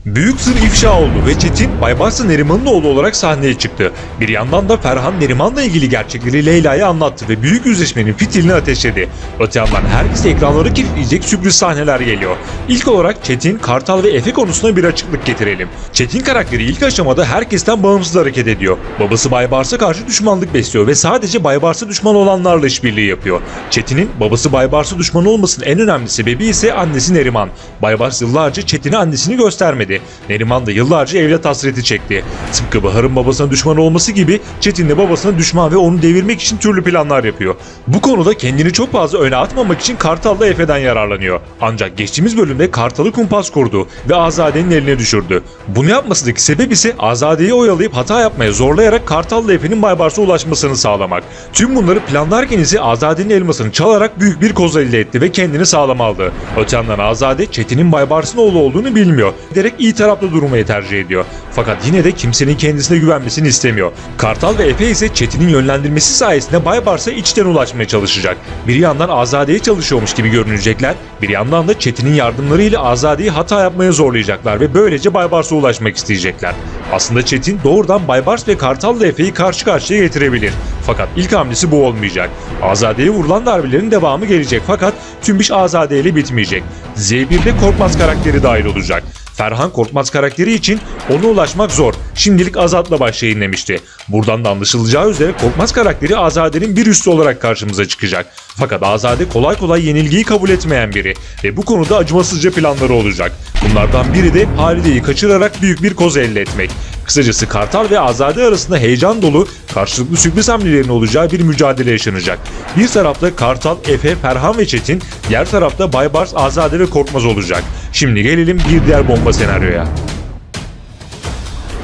Büyük sır ifşa oldu ve Çetin, Baybars'ın Neriman'ın oğlu olarak sahneye çıktı. Bir yandan da Ferhan, Neriman'la ilgili gerçekleri Leyla'ya anlattı ve büyük yüzleşmenin fitilini ateşledi. Öte yandan herkes ekranları kilitleyecek sürpriz sahneler geliyor. İlk olarak Çetin, Kartal ve Efe konusuna bir açıklık getirelim. Çetin karakteri ilk aşamada herkesten bağımsız hareket ediyor. Babası Baybars'a karşı düşmanlık besliyor ve sadece Baybars'a düşman olanlarla işbirliği yapıyor. Çetin'in babası Baybars'a düşman olmasının en önemli sebebi ise annesi Neriman. Baybars yıllarca Çetin'e annesini göstermedi. Neriman da yıllarca evlat hasreti çekti. Tıpkı Bahar'ın babasına düşman olması gibi Çetin de babasına düşman ve onu devirmek için türlü planlar yapıyor. Bu konuda kendini çok fazla öne atmamak için Kartal'la Efe'den yararlanıyor. Ancak geçtiğimiz bölümde Kartal'ı kumpas kurdu ve Azade'nin eline düşürdü. Bunu yapmasındaki sebep ise Azade'yi oyalayıp hata yapmaya zorlayarak Kartal'la Efe'nin Baybars'a ulaşmasını sağlamak. Tüm bunları planlarken ise Azade'nin elmasını çalarak büyük bir koz elde etti ve kendini sağlam aldı. Öte yandan Azade Çetin'in Baybars'ın oğlu olduğunu bilmiyor. Direkt iyi tarafta durmayı tercih ediyor. Fakat yine de kimsenin kendisine güvenmesini istemiyor. Kartal ve Efe ise Çetin'in yönlendirmesi sayesinde Baybars'a içten ulaşmaya çalışacak. Bir yandan Azade'ye çalışıyormuş gibi görünecekler, bir yandan da Çetin'in yardımlarıyla Azade'yi hata yapmaya zorlayacaklar ve böylece Baybars'a ulaşmak isteyecekler. Aslında Çetin doğrudan Baybars ve Kartal'la Efe'yi karşı karşıya getirebilir. Fakat ilk hamlesi bu olmayacak. Azade'ye vurulan darbelerin devamı gelecek fakat tüm iş Azade ile bitmeyecek. Z1'de Korkmaz karakteri dahil olacak. Ferhan Korkmaz karakteri için ona ulaşmak zor. Şimdilik Azat'la başlayın demişti. Buradan da anlaşılacağı üzere Korkmaz karakteri Azade'nin bir üstü olarak karşımıza çıkacak. Fakat Azade kolay kolay yenilgiyi kabul etmeyen biri ve bu konuda acımasızca planları olacak. Bunlardan biri de Halide'yi kaçırarak büyük bir koz elde etmek. Kısacası Kartal ve Azade arasında heyecan dolu, karşılıklı sürpriz hamlelerin olacağı bir mücadele yaşanacak. Bir tarafta Kartal, Efe, Ferhan ve Çetin, diğer tarafta Baybars, Azade ve Korkmaz olacak. Şimdi gelelim bir diğer bomba senaryoya.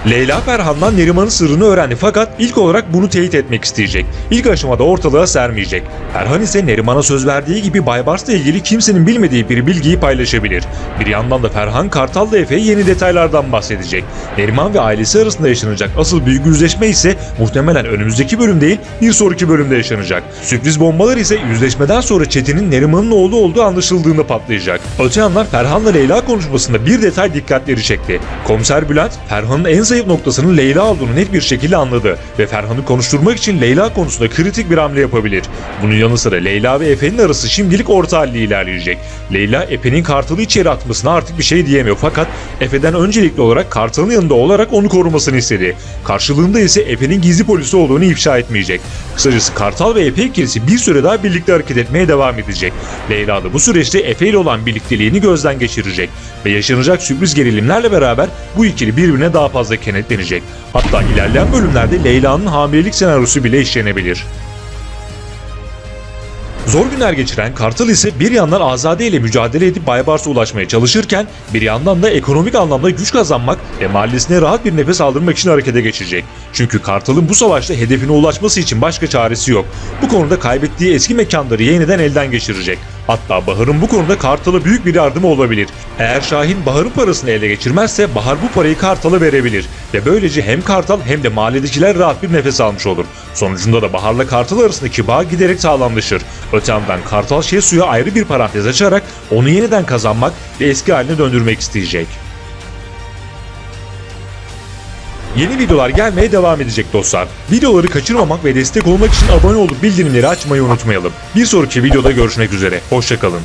Leyla Ferhan'dan Neriman'ın sırrını öğrendi fakat ilk olarak bunu teyit etmek isteyecek. İlk aşamada ortalığa sermeyecek. Ferhan ise Neriman'a söz verdiği gibi Baybars'la ilgili kimsenin bilmediği bir bilgiyi paylaşabilir. Bir yandan da Ferhan, Kartal'la Efe'ye yeni detaylardan bahsedecek. Neriman ve ailesi arasında yaşanacak asıl büyük yüzleşme ise muhtemelen önümüzdeki bölüm değil bir sonraki bölümde yaşanacak. Sürpriz bombalar ise yüzleşmeden sonra Çetin'in Neriman'ın oğlu olduğu anlaşıldığında patlayacak. Öte yandan Ferhan'la Leyla konuşmasında bir detay dikkatleri çekti. Komiser Bülent, Ferhan'ın en zayıf noktasının Leyla olduğunu net bir şekilde anladı ve Ferhan'ı konuşturmak için Leyla konusunda kritik bir hamle yapabilir. Bunun yanı sıra Leyla ve Efe'nin arası şimdilik orta halli ilerleyecek. Leyla, Efe'nin Kartal'ı içeri atmasına artık bir şey diyemiyor fakat Efe'den öncelikli olarak Kartal'ın yanında olarak onu korumasını istedi. Karşılığında ise Efe'nin gizli polisi olduğunu ifşa etmeyecek. Kısacası Kartal ve Efe ikilisi bir süre daha birlikte hareket etmeye devam edecek. Leyla da bu süreçte Efe ile olan birlikteliğini gözden geçirecek ve yaşanacak sürpriz gerilimlerle beraber bu ikili birbirine daha fazla kenetlenecek. Hatta ilerleyen bölümlerde Leyla'nın hamilelik senaryosu bile işlenebilir. Zor günler geçiren Kartal ise bir yandan Azade ile mücadele edip Baybars'a ulaşmaya çalışırken bir yandan da ekonomik anlamda güç kazanmak ve mahallesine rahat bir nefes aldırmak için harekete geçecek. Çünkü Kartal'ın bu savaşta hedefine ulaşması için başka çaresi yok. Bu konuda kaybettiği eski mekanları yeniden elden geçirecek. Hatta Bahar'ın bu konuda Kartal'a büyük bir yardımı olabilir. Eğer Şahin Bahar'ın parasını ele geçirmezse Bahar bu parayı Kartal'a verebilir ve böylece hem Kartal hem de mahalledekiler rahat bir nefes almış olur. Sonucunda da Bahar'la Kartal arasındaki bağ giderek sağlamlaşır. Öte yandan Kartal Şesu'ya ayrı bir parantez açarak onu yeniden kazanmak ve eski haline döndürmek isteyecek. Yeni videolar gelmeye devam edecek dostlar. Videoları kaçırmamak ve destek olmak için abone olup bildirimleri açmayı unutmayalım. Bir sonraki videoda görüşmek üzere. Hoşça kalın.